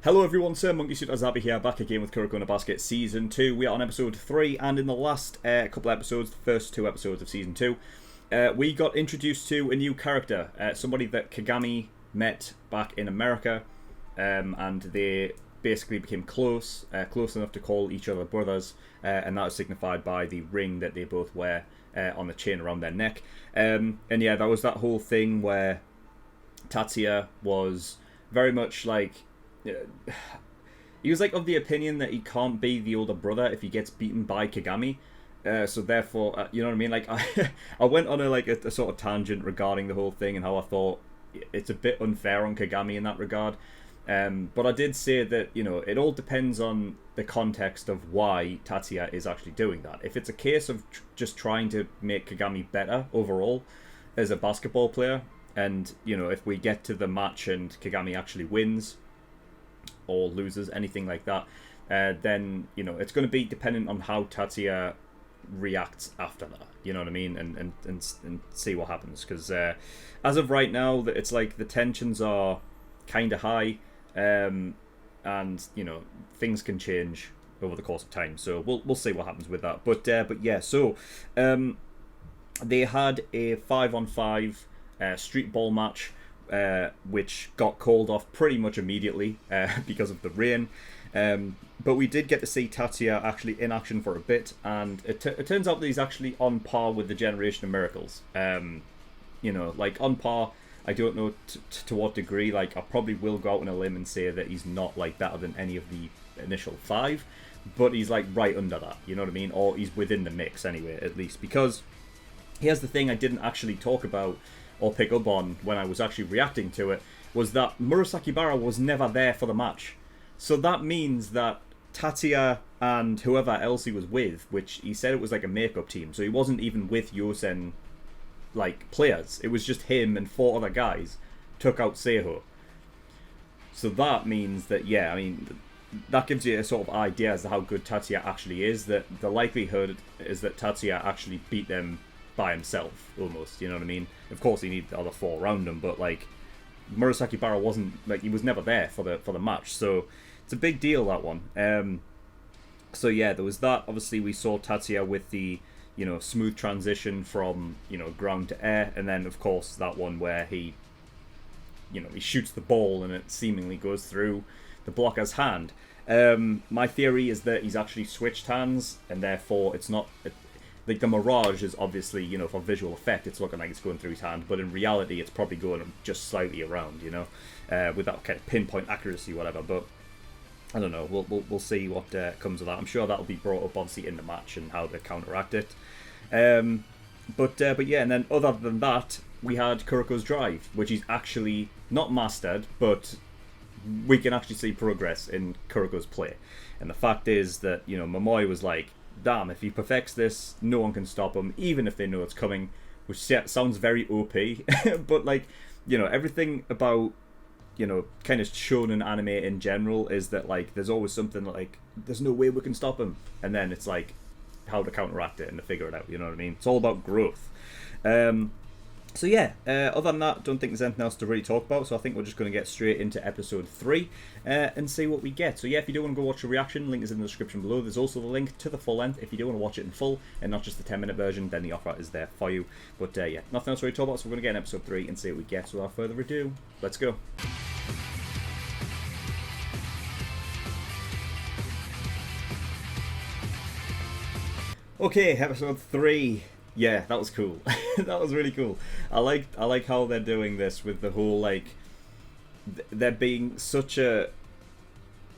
Hello everyone, SirMonkeySuit Azabi here, back again with Kuroko in a Basket Season 2. We are on Episode 3, and in the last couple episodes, the first two episodes of Season 2, we got introduced to a new character, somebody that Kagami met back in America, and they basically became close enough to call each other brothers, and that is signified by the ring that they both wear on the chain around their neck. And yeah, that was that whole thing where Tatsuya was very much like... he was like of the opinion that he can't be the older brother if he gets beaten by Kagami. So therefore, you know what I mean? Like, I went on a sort of tangent regarding the whole thing and how I thought it's a bit unfair on Kagami in that regard. But I did say that, you know, it all depends on the context of why Tatsuya is actually doing that. If it's a case of just trying to make Kagami better overall as a basketball player, and, you know, if we get to the match and Kagami actually wins or loses, anything like that, then, you know, it's going to be dependent on how Tatsuya reacts after that, you know what I mean, and see what happens, because as of right now, it's like the tensions are kind of high, and, you know, things can change over the course of time, so we'll see what happens with that, but yeah, so they had a 5-on-5 street ball match, which got called off pretty much immediately because of the rain. But we did get to see Tatsuya actually in action for a bit, and it turns out that he's actually on par with the Generation of Miracles. You know, like on par. I don't know to what degree. Like, I probably will go out on a limb and say that he's not like better than any of the initial 5, but he's like right under that. You know what I mean? Or he's within the mix anyway, at least. Because here's the thing I didn't actually talk about or pick up on when I was actually reacting to it, was that Murasaki Bara was never there for the match. So that means that Tatsuya and whoever else he was with, which he said it was like a makeup team, so he wasn't even with Yosen, like, players. It was just him and 4 other guys took out Seiho. So that means that, yeah, I mean, that gives you a sort of idea as to how good Tatsuya actually is, that the likelihood is that Tatsuya actually beat them by himself, almost, you know what I mean? Of course, he needed the other 4 around him, but, like, Murasaki Bara wasn't, like, he was never there for the match, so it's a big deal, that one. So, yeah, there was that. Obviously, we saw Tatsuya with the, you know, smooth transition from, you know, ground to air, and then, of course, that one where he, you know, he shoots the ball and it seemingly goes through the blocker's hand. My theory is that he's actually switched hands, and therefore it's not... Like, the mirage is obviously, you know, for visual effect, it's looking like it's going through his hand, but in reality, it's probably going just slightly around, you know, with that kind of pinpoint accuracy, whatever. But I don't know. We'll see what comes of that. I'm sure that'll be brought up, obviously, in the match and how to counteract it. But yeah, and then other than that, we had Kuroko's drive, which is actually not mastered, but we can actually see progress in Kuroko's play. And the fact is that, you know, Momoi was like, damn, if he perfects this, no one can stop him, even if they know it's coming, which sounds very OP, but, like, you know, everything about, you know, kind of shonen anime in general is that, like, there's always something like, there's no way we can stop him, and then it's like, how to counteract it and to figure it out, you know what I mean? It's all about growth. So yeah, other than that, don't think there's anything else to really talk about, so I think we're just going to get straight into episode 3 and see what we get. So yeah, if you do want to go watch the reaction, link is in the description below. There's also the link to the full length if you do want to watch it in full and not just the 10-minute version, then the offer is there for you. But yeah, nothing else to really talk about, so we're going to get in episode 3 and see what we get. So without further ado, let's go. Okay, episode 3. Yeah, that was cool. That was really cool. I like how they're doing this with the whole, like, there being such a,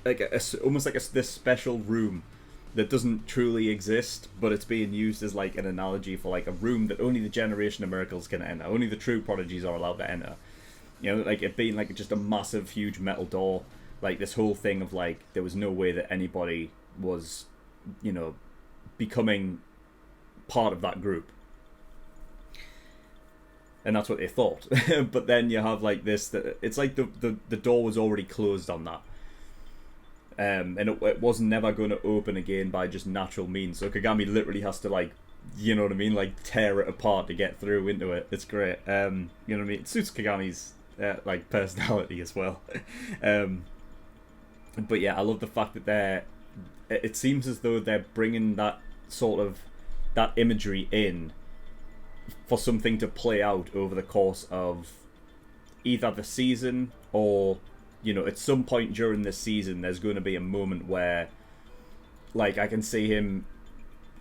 like, almost like this special room that doesn't truly exist, but it's being used as, like, an analogy for, like, a room that only the Generation of Miracles can enter. Only the true prodigies are allowed to enter. You know, like, it being, like, just a massive, huge metal door. Like, this whole thing of, like, there was no way that anybody was, you know, becoming part of that group, and that's what they thought. But then you have, like, this, that it's like the door was already closed on that, and it was never going to open again by just natural means, so Kagami literally has to, like, you know what I mean, like, tear it apart to get through into it. It's great. You know what I mean, it suits Kagami's like, personality as well. But yeah, I love the fact that it seems as though they're bringing that sort of that imagery in for something to play out over the course of either the season or, at some point during this season there's going to be a moment where, like, I can see him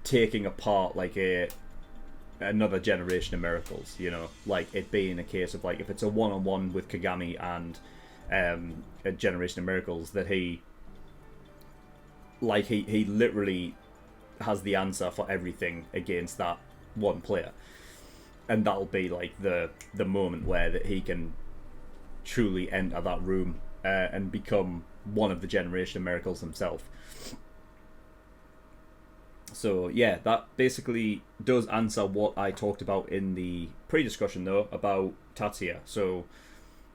taking apart like another generation of miracles, like it being a case of, like, if it's a one-on-one with Kagami and a generation of miracles, that he literally has the answer for everything against that one player, and that'll be like the moment where that he can truly enter that room and become one of the generation of miracles himself. So yeah, that basically does answer what I talked about in the pre-discussion though about Tatsuya. So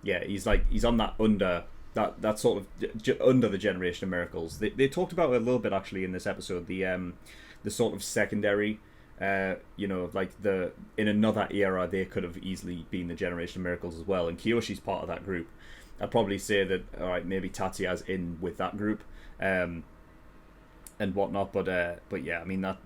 yeah, he's on that under that sort of under the generation of miracles. They talked about it a little bit actually in this episode. The sort of secondary, like in another era they could have easily been the generation of miracles as well. And Kiyoshi's part of that group. I'd probably say that alright, maybe Tatsuya's in with that group, and whatnot. But yeah, I mean that.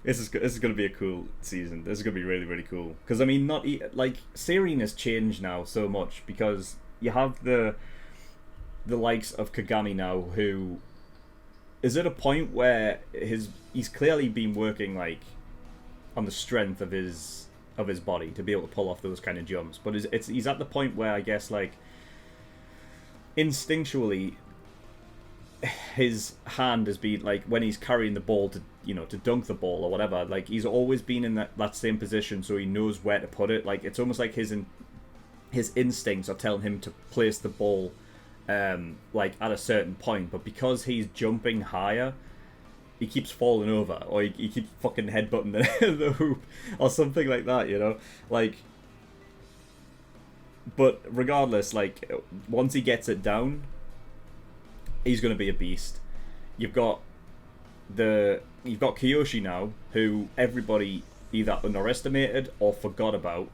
This is going to be a cool season. This is going to be really, really cool. Because, I mean, like, Seirin has changed now so much, because you have the likes of Kagami now, who is at a point where he's clearly been working, like, on the strength of his body to be able to pull off those kind of jumps. But he's at the point where, I guess, like, instinctually, his hand has been, like, when he's carrying the ball to dunk the ball or whatever, like, he's always been in that same position, so he knows where to put it. Like, it's almost like his instincts are telling him to place the ball like at a certain point, but because he's jumping higher, he keeps falling over, or he keeps fucking headbutting the hoop or something like that, like. But regardless, like, once he gets it down, he's going to be a beast. You've got Kiyoshi now, who everybody either underestimated or forgot about,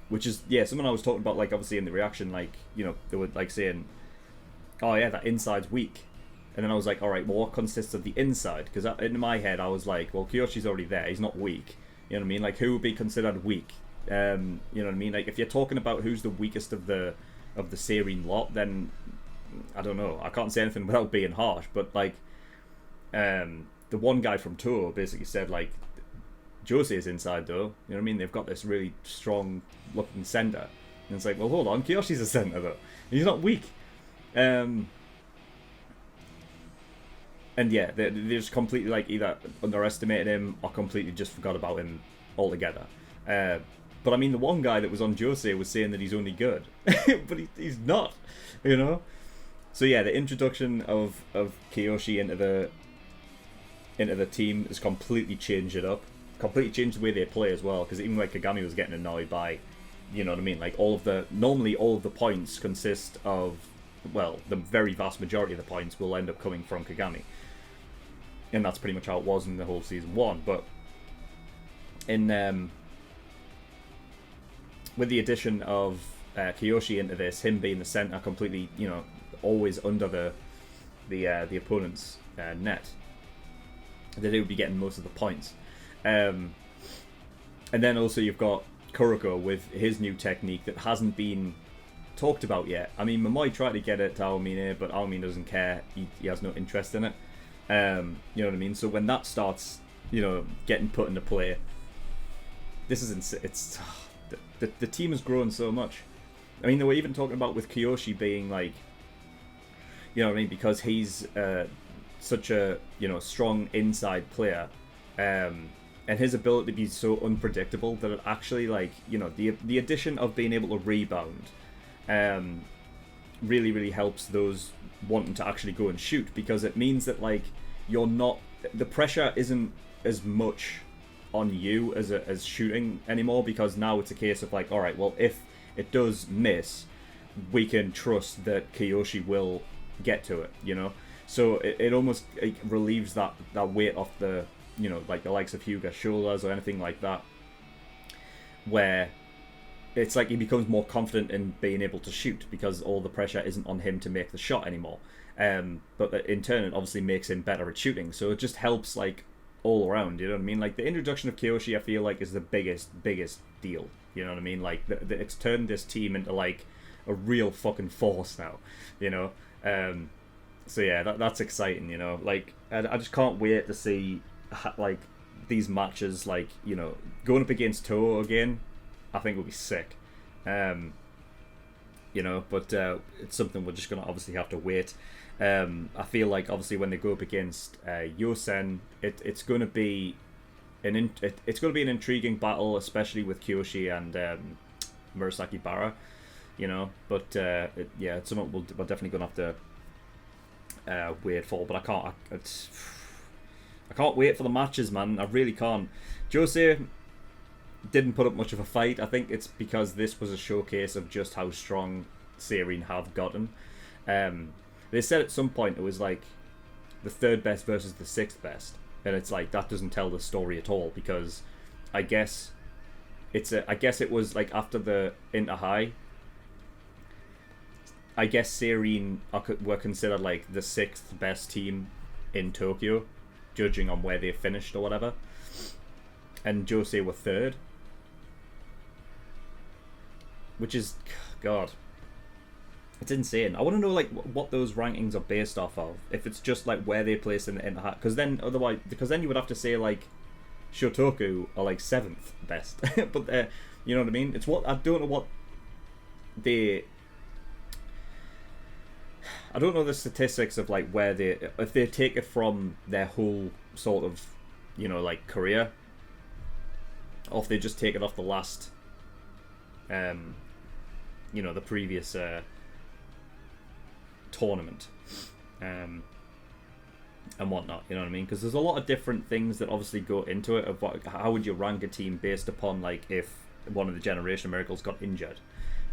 which is, yeah, someone I was talking about, like, obviously in the reaction, like, they were, like, saying, oh yeah, that inside's weak. And then I was like, alright, well, what consists of the inside? Because in my head, I was like, well, Kiyoshi's already there, he's not weak. You know what I mean? Like, who would be considered weak? You know what I mean? Like, if you're talking about who's the weakest of the Seirin lot, then I don't know. I can't say anything without being harsh, but, like, the one guy from Toho basically said, like, Jose is inside though. You know what I mean? They've got this really strong looking center, and it's like, well, hold on, Kiyoshi's a center though. He's not weak. And yeah, they just completely, like, either underestimated him or completely just forgot about him altogether. But I mean, the one guy that was on Jose was saying that he's only good, but he's not. So yeah, the introduction of Kiyoshi into the team has completely changed it up. Completely changed the way they play as well, because even like Kagami was getting annoyed by, you know what I mean, like, normally all of the points consist of, well, the very vast majority of the points will end up coming from Kagami. And that's pretty much how it was in the whole season 1. But in with the addition of Kiyoshi into this, him being the center, completely, always under the opponent's net, that he would be getting most of the points. And then also you've got Kuroko with his new technique that hasn't been talked about yet. I mean, Momoi tried to get it to Aomine, but Aomine doesn't care. He has no interest in it. You know what I mean? So when that starts, getting put into play, this is it's the team has grown so much. I mean, they were even talking about with Kiyoshi being, like, you know what I mean, because he's such a strong inside player, and his ability to be so unpredictable that it actually, like, the addition of being able to rebound really, really helps those wanting to actually go and shoot, because it means that, like, the pressure isn't as much on you as shooting anymore, because now it's a case of, like, alright, well, if it does miss, we can trust that Kiyoshi will get to it, so it almost relieves that weight off the, like, the likes of Hyuga's shoulders or anything like that, where it's like he becomes more confident in being able to shoot because all the pressure isn't on him to make the shot anymore. But in turn, it obviously makes him better at shooting. So it just helps like all around. You know what I mean? Like the introduction of Kiyoshi, I feel like is the biggest deal. You know what I mean? Like it's turned this team into like a real fucking force now. You know. So yeah, that's exciting. You know, like I just can't wait to see like these matches. Like you know, going up against Toho again, I think would be sick. You know, but it's something we're just gonna obviously have to wait. I feel like obviously when they go up against Yosen, it's going to be an intriguing battle, especially with Kiyoshi and Murasaki Bara, you know. But yeah, it's something we're definitely going to have to wait for. But I can't wait for the matches, man. I really can't. Jose didn't put up much of a fight. I think it's because this was a showcase of just how strong Seirin have gotten. They said at some point it was like the third best versus the sixth best, and it's like that doesn't tell the story at all because I guess it was like after the Inter High. I guess Seirin were considered like the sixth best team in Tokyo, judging on where they finished or whatever, and Jose were third, which is God. It's insane. I want to know like what those rankings are based off of. If it's just like where they place in the because then you would have to say like Shotoku are like seventh best, but you know what I mean. It's what I don't know what they. I don't know the statistics of like where if they take it from their whole sort of you know like career, or if they just take it off the last, you know the previous. Tournament and whatnot, you know what I mean? Because there's a lot of different things that obviously go into it of how would you rank a team based upon like if one of the Generation Miracles got injured,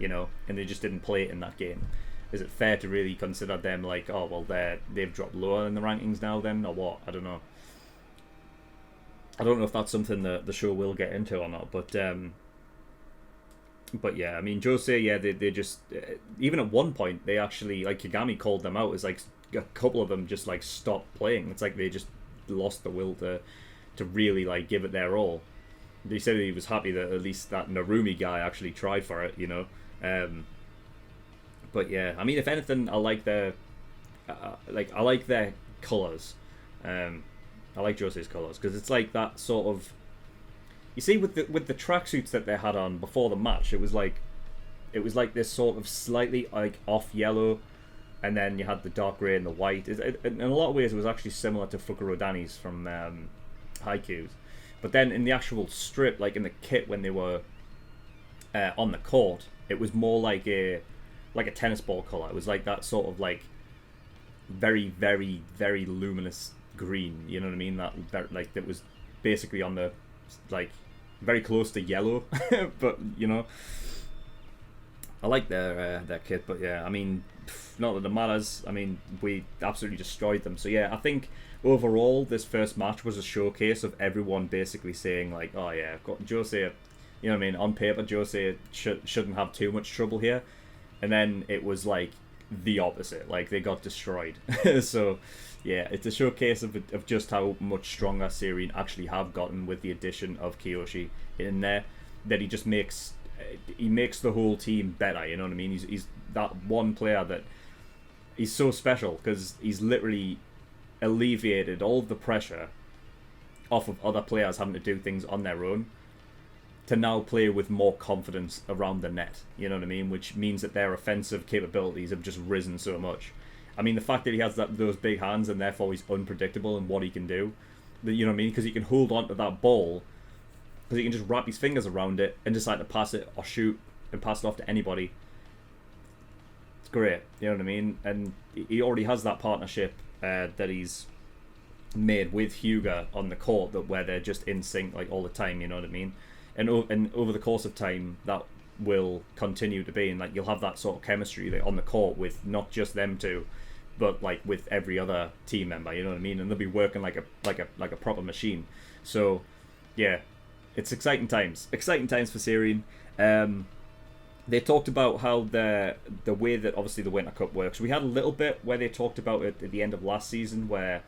you know, and they just didn't play it in that game. Is it fair to really consider them like, oh well, they've dropped lower in the rankings now then, or what? I don't know. I don't know if that's something that the show will get into or not, but yeah, I mean, Jose, yeah, they just even at one point they actually like Kagami called them out as like a couple of them just like stopped playing. It's like they just lost the will to really like give it their all. They said he was happy that at least that Narumi guy actually tried for it, you know. But yeah, I mean, if anything, I like their colors. I like Jose's colors because it's like that sort of. You see, with the tracksuits that they had on before the match, it was like this sort of slightly like off yellow, and then you had the dark grey and the white. In a lot of ways, it was actually similar to Fukurodani's from Haikyuu's. But then in the actual strip, like in the kit when they were on the court, it was more like a tennis ball color. It was like that sort of like very, very, very luminous green. You know what I mean? That was basically on the like very close to yellow, but you know, I like their kit. But yeah, I mean, not that it matters. I mean, we absolutely destroyed them. So yeah, I think overall this first match was a showcase of everyone basically saying like, oh yeah, I've got Jose. You know what I mean? On paper, Jose shouldn't have too much trouble here, and then it was like the opposite. Like they got destroyed. So. Yeah, it's a showcase of just how much stronger Seirin actually have gotten with the addition of Kiyoshi in there. That he just makes the whole team better. You know what I mean? He's that one player that he's so special because he's literally alleviated all of the pressure off of other players having to do things on their own to now play with more confidence around the net. You know what I mean? Which means that their offensive capabilities have just risen so much. I mean, the fact that he has those big hands and therefore he's unpredictable in what he can do. You know what I mean? Because he can hold on to that ball because he can just wrap his fingers around it and decide to pass it or shoot and pass it off to anybody. It's great. You know what I mean? And he already has that partnership that he's made with Hyuga on the court where they're just in sync like all the time. You know what I mean? And over the course of time, that will continue to be, and like you'll have that sort of chemistry like, on the court with not just them two, but like with every other team member, you know what I mean? And they'll be working like a proper machine. So yeah, it's exciting times for Seirin. they talked about how the way that obviously the Winter Cup works. We had a little bit where they talked about it at the end of last season, where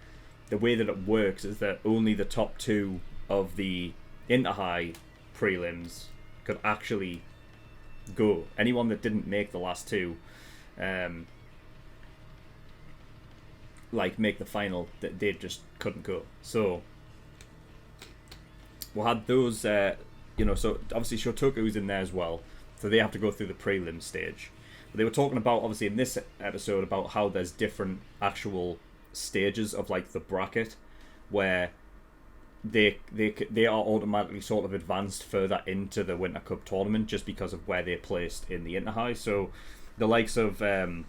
the way that it works is that only the top two of the Inter-High prelims could actually go. Anyone that didn't make the last two, make the final, that they just couldn't go. So we had those, so obviously Shotoku's in there as well, so they have to go through the prelim stage. But they were talking about, obviously in this episode, about how there's different actual stages of like the bracket where they are automatically sort of advanced further into the Winter Cup tournament just because of where they're placed in the Inter-High. So the likes of To,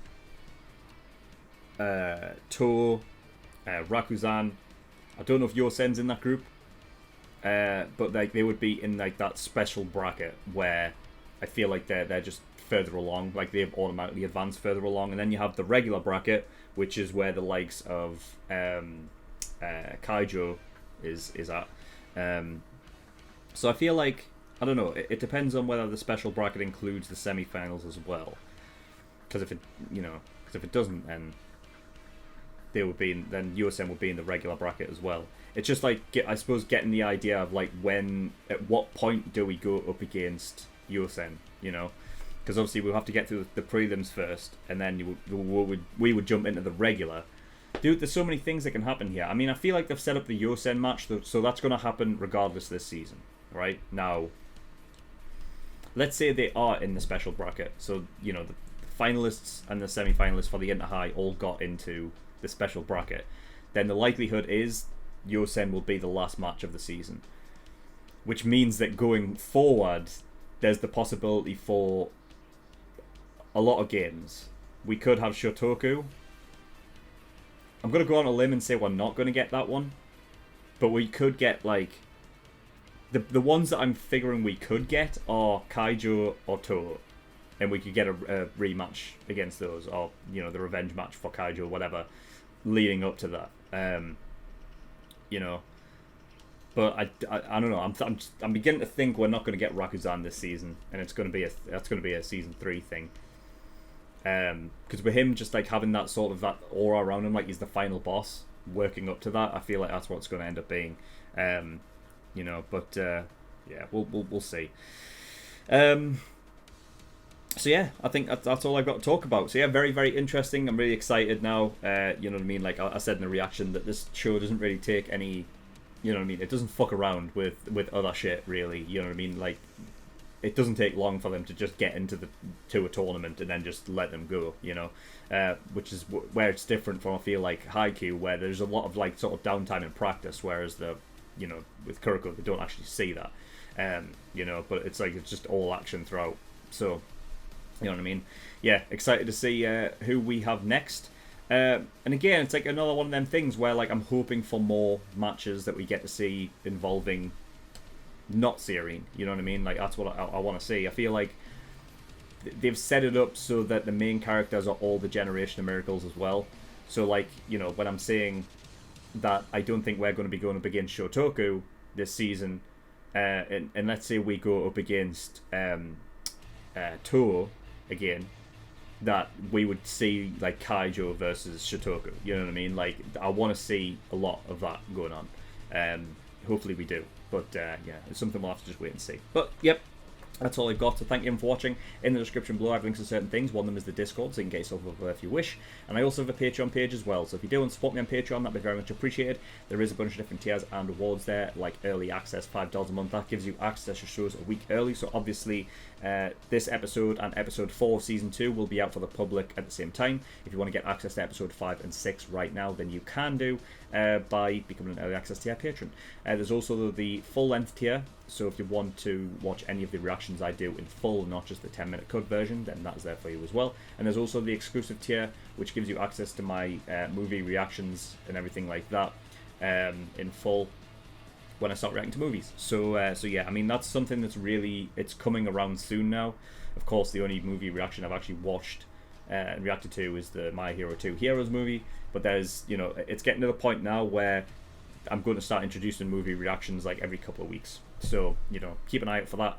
Rakuzan, I don't know if Yosen's in that group, but like they would be in like that special bracket where I feel like they're just further along, like they've automatically advanced further along. And then you have the regular bracket, which is where the likes of Kaijo is at. So I feel like, I don't know, it depends on whether the special bracket includes the semi-finals as well. Because if it doesn't, then then Yosen would be in the regular bracket as well. It's just like, I suppose, getting the idea of like at what point do we go up against Yosen, because obviously we'll have to get through the prelims first, and then we would jump into the regular. Dude, there's so many things that can happen here. I mean, I feel like they've set up the Yosen match, so that's going to happen regardless this season, right? Now, let's say they are in the special bracket, so the finalists and the semi-finalists for the Inter-High all got into the special bracket. Then the likelihood is Yosen will be the last match of the season, which means that going forward, there's the possibility for a lot of games. We could have Shotoku. I'm going to go on a limb and say we're not going to get that one, but we could get like the ones that I'm figuring we could get are Kaijo or To, and we could get a rematch against those, or the revenge match for Kaijo or whatever leading up to that. But I don't know. I'm beginning to think we're not going to get Rakuzan this season, and that's going to be a season 3 thing. Because with him just like having that sort of that aura around him, like he's the final boss, working up to that, I feel like that's what it's going to end up being. But yeah, we'll see. So yeah, I think that's all I've got to talk about. So yeah, very, very interesting. I'm really excited now. You know what I mean? Like I said in the reaction, that this show doesn't really take any, it doesn't fuck around with other shit, really. You know what I mean? Like, it doesn't take long for them to just get to a tournament and then just let them go, which is where it's different from, I feel like, Haikyuu, where there's a lot of like sort of downtime in practice, whereas with Kuroko, they don't actually see that. But it's like, it's just all action throughout. So, you know what I mean? Yeah, excited to see who we have next. And again, it's like another one of them things where like I'm hoping for more matches that we get to see involving not Sirene. You know what I mean? Like that's what I want to see. I feel like they've set it up so that the main characters are all the Generation of Miracles as well. So like, when I'm saying that I don't think we're going to be going up against Shotoku this season, and let's say we go up against To again, that we would see like Kaijo versus Shotoku. You know what I mean? Like I want to see a lot of that going on. Hopefully we do. But yeah, it's something we'll have to just wait and see. But yep, that's all I've got. So thank you for watching. In the description below, I have links to certain things. One of them is the Discord, so you can get yourself over if you wish. And I also have a Patreon page as well. So if you do want to support me on Patreon, that'd be very much appreciated. There is a bunch of different tiers and rewards there, like early access, $5 a month. That gives you access to shows a week early. So obviously, this episode and episode 4 of season 2 will be out for the public at the same time. If you want to get access to episode 5 and 6 right now, then you can do by becoming an early access tier patron. There's also the full-length tier. So if you want to watch any of the reactions I do in full, not just the 10-minute cut version, then that's there for you as well. And there's also the exclusive tier, which gives you access to my movie reactions and everything like that in full when I start reacting to movies. So yeah, I mean, that's something that's really, it's coming around soon now. Of course, the only movie reaction I've actually watched and reacted to is the My Hero 2 Heroes movie. But there's, it's getting to the point now where I'm going to start introducing movie reactions like every couple of weeks. So, keep an eye out for that.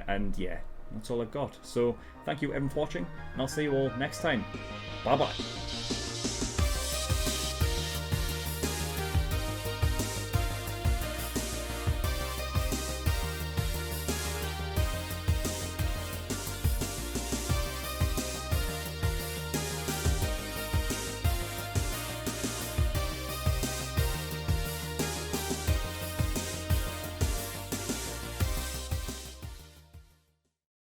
And yeah, That's all I've got. So thank you everyone for watching, and I'll see you all next time. Bye bye.